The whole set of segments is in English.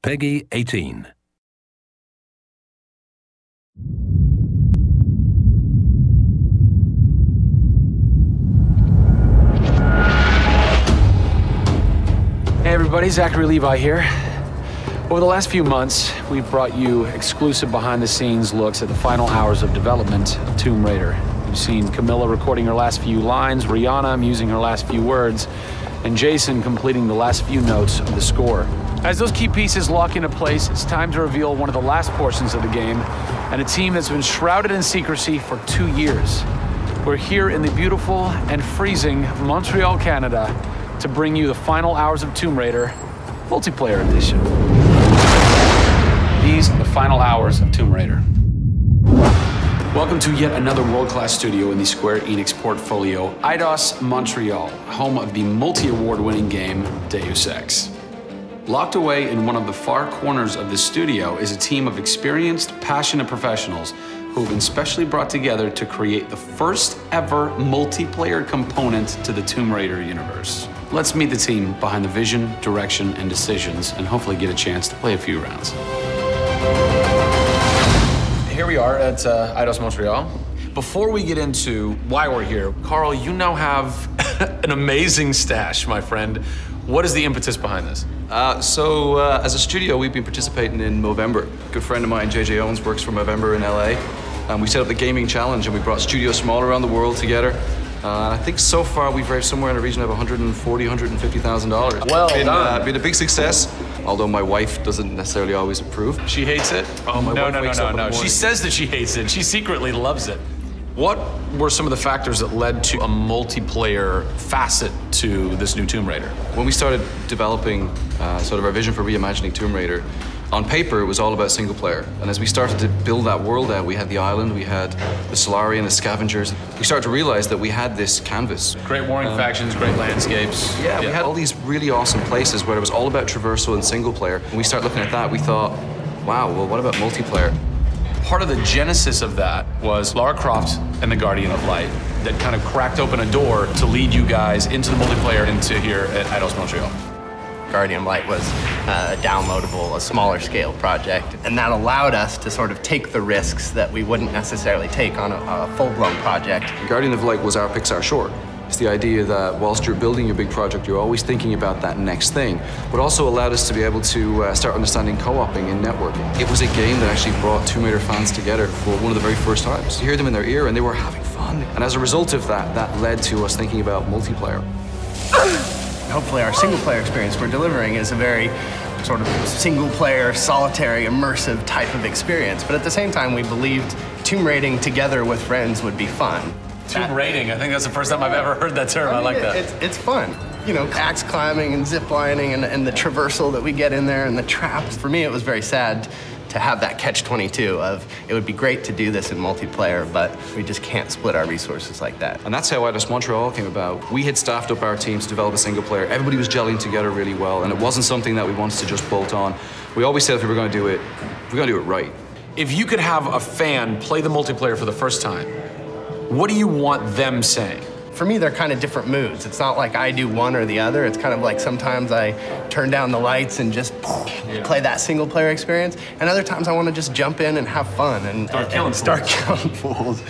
Peggy 18. Hey everybody, Zachary Levi here. Over the last few months, we've brought you exclusive behind-the-scenes looks at the final hours of development of Tomb Raider. You've seen Camilla recording her last few lines, Rihanna musing her last few words, and Jason completing the last few notes of the score. As those key pieces lock into place, it's time to reveal one of the last portions of the game and a team that's been shrouded in secrecy for 2 years. We're here in the beautiful and freezing Montreal, Canada, to bring you the final hours of Tomb Raider multiplayer edition. These are the final hours of Tomb Raider. Welcome to yet another world-class studio in the Square Enix portfolio, Eidos Montreal, home of the multi-award winning game Deus Ex. Locked away in one of the far corners of the studio is a team of experienced, passionate professionals who have been specially brought together to create the first ever multiplayer component to the Tomb Raider universe. Let's meet the team behind the vision, direction, and decisions, and hopefully get a chance to play a few rounds. Here we are at Eidos Montreal. Before we get into why we're here, Carl, you now have an amazing stash, my friend. What is the impetus behind this? As a studio, we've been participating in Movember. A good friend of mine, JJ Owens, works for Movember in LA. We set up the gaming challenge and we brought studios from all around the world together. I think so far we've raised somewhere in the region of $140,000, $150,000. Well done. Been a big success, although my wife doesn't necessarily always approve. She hates it? Oh, my wife wakes up in the morning. She says that she hates it. She secretly loves it. What were some of the factors that led to a multiplayer facet to this new Tomb Raider? When we started developing sort of our vision for reimagining Tomb Raider, on paper, it was all about single player. And as we started to build that world out, we had the island, we had the Solarian, the scavengers. We started to realize that we had this canvas. Great warring factions, great landscapes. Yeah, we had all these really awesome places where it was all about traversal and single player. When we started looking at that, we thought, wow, well, what about multiplayer? Part of the genesis of that was Lara Croft and the Guardian of Light that kind of cracked open a door to lead you guys into the multiplayer into here at Eidos Montreal. Guardian of Light was a downloadable, a smaller scale project, and that allowed us to sort of take the risks that we wouldn't necessarily take on a full-blown project. Guardian of Light was our Pixar short. It's the idea that whilst you're building your big project, you're always thinking about that next thing, but also allowed us to be able to start understanding co-oping and networking. It was a game that actually brought Tomb Raider fans together for one of the very first times. You hear them in their ear and they were having fun. And as a result of that, that led to us thinking about multiplayer. Hopefully our single-player experience we're delivering is a very sort of single-player, solitary, immersive type of experience. But at the same time, we believed tomb raiding together with friends would be fun. Tomb raiding, I think that's the first time I've ever heard that term. I like that. It's fun. You know, axe climbing and zip lining and the traversal that we get in there and the traps. For me, it was very sad to have that catch-22 of it would be great to do this in multiplayer, but we just can't split our resources like that. And that's how Eidos Montreal came about. We had staffed up our teams to develop a single player. Everybody was gelling together really well, and it wasn't something that we wanted to just bolt on. We always said if we were going to do it, we're going to do it right. If you could have a fan play the multiplayer for the first time, what do you want them saying? For me, they're kind of different moods. It's not like I do one or the other. It's kind of like sometimes I turn down the lights and just play that single player experience. And other times I want to just jump in and have fun and start killing fools.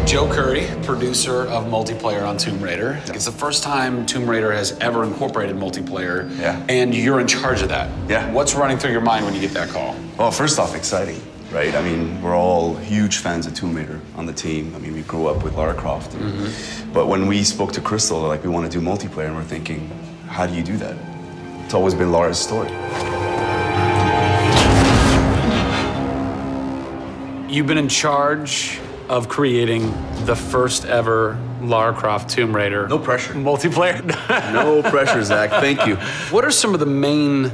Joe Curry, producer of multiplayer on Tomb Raider. It's the first time Tomb Raider has ever incorporated multiplayer. Yeah. And you're in charge of that. Yeah. What's running through your mind when you get that call? Well, first off, exciting, right? I mean, we're all huge fans of Tomb Raider on the team. I mean, we grew up with Lara Croft. But when we spoke to Crystal, like, we want to do multiplayer, and we're thinking, how do you do that? It's always been Lara's story. You've been in charge of creating the first ever Lara Croft Tomb Raider. No pressure. Multiplayer. No pressure, Zach. Thank you. What are some of the main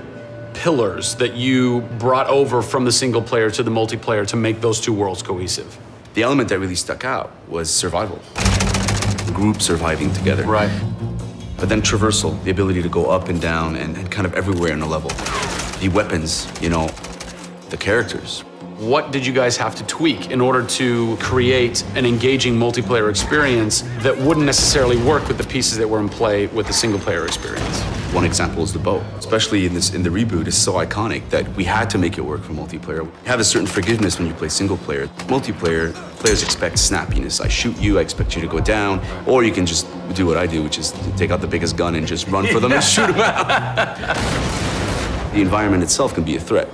pillars that you brought over from the single player to the multiplayer to make those two worlds cohesive? The element that really stuck out was survival. Group surviving together. Right. But then traversal, the ability to go up and down and kind of everywhere in a level. The weapons, you know, the characters. What did you guys have to tweak in order to create an engaging multiplayer experience that wouldn't necessarily work with the pieces that were in play with the single player experience? One example is the bow. Especially in the reboot, it's so iconic that we had to make it work for multiplayer. You have a certain forgiveness when you play single player. Multiplayer, players expect snappiness. I shoot you, I expect you to go down, or you can just do what I do, which is take out the biggest gun and just run for them and shoot them out. The environment itself can be a threat.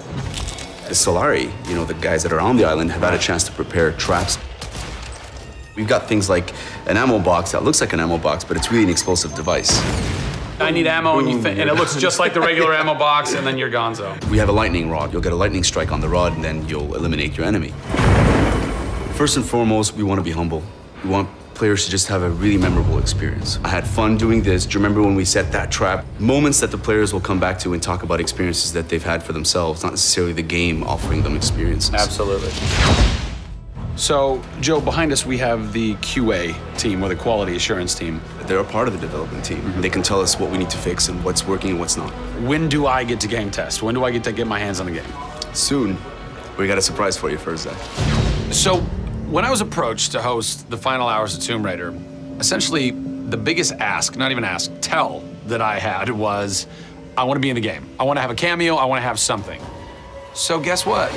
The Solari, you know, the guys that are on the island have had a chance to prepare traps. We've got things like an ammo box that looks like an ammo box, but it's really an explosive device. I need ammo, and it looks just like the regular ammo box, and then you're gonzo. We have a lightning rod. You'll get a lightning strike on the rod, and then you'll eliminate your enemy. First and foremost, we want to be humble. We want players to just have a really memorable experience. I had fun doing this. Do you remember when we set that trap? Moments that the players will come back to and talk about experiences that they've had for themselves, not necessarily the game offering them experiences. Absolutely. So, Joe, behind us we have the QA team, or the quality assurance team. They're a part of the development team. They can tell us what we need to fix and what's working and what's not. When do I get to game test? When do I get to get my hands on the game? Soon. We got a surprise for you first, Zach. So, when I was approached to host the final hours of Tomb Raider, essentially the biggest ask, not even ask, tell that I had was, I want to be in the game. I want to have a cameo, I want to have something. So guess what?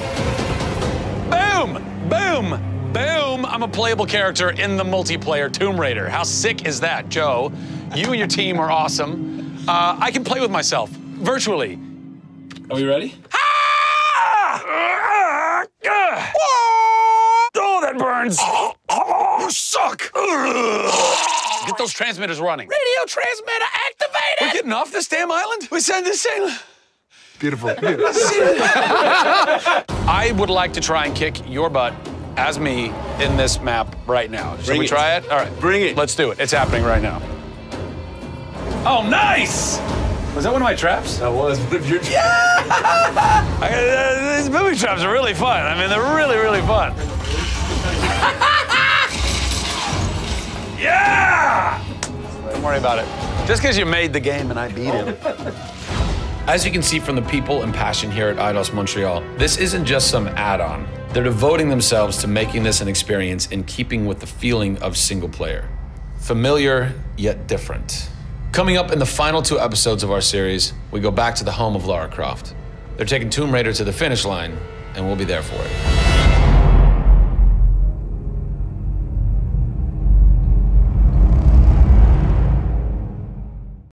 Boom! Boom! Boom! I'm a playable character in the multiplayer Tomb Raider. How sick is that, Joe? You and your team are awesome. I can play with myself, virtually. Are we ready? Oh, that burns! You suck! Get those transmitters running. Radio transmitter activated! We're getting off this damn island? We send this thing. Beautiful. I would like to try and kick your butt as me in this map right now. Should we try it? All right. Bring it. Let's do it. It's happening right now. Oh, nice! Was that one of my traps? That was one of your traps. Yeah! These booby traps are really fun. I mean, they're really, really fun. Yeah! Don't worry about it. Just because you made the game and I beat him. As you can see from the people and passion here at Eidos Montreal, this isn't just some add-on. They're devoting themselves to making this an experience in keeping with the feeling of single player. Familiar, yet different. Coming up in the final 2 episodes of our series, we go back to the home of Lara Croft. They're taking Tomb Raider to the finish line, and we'll be there for it.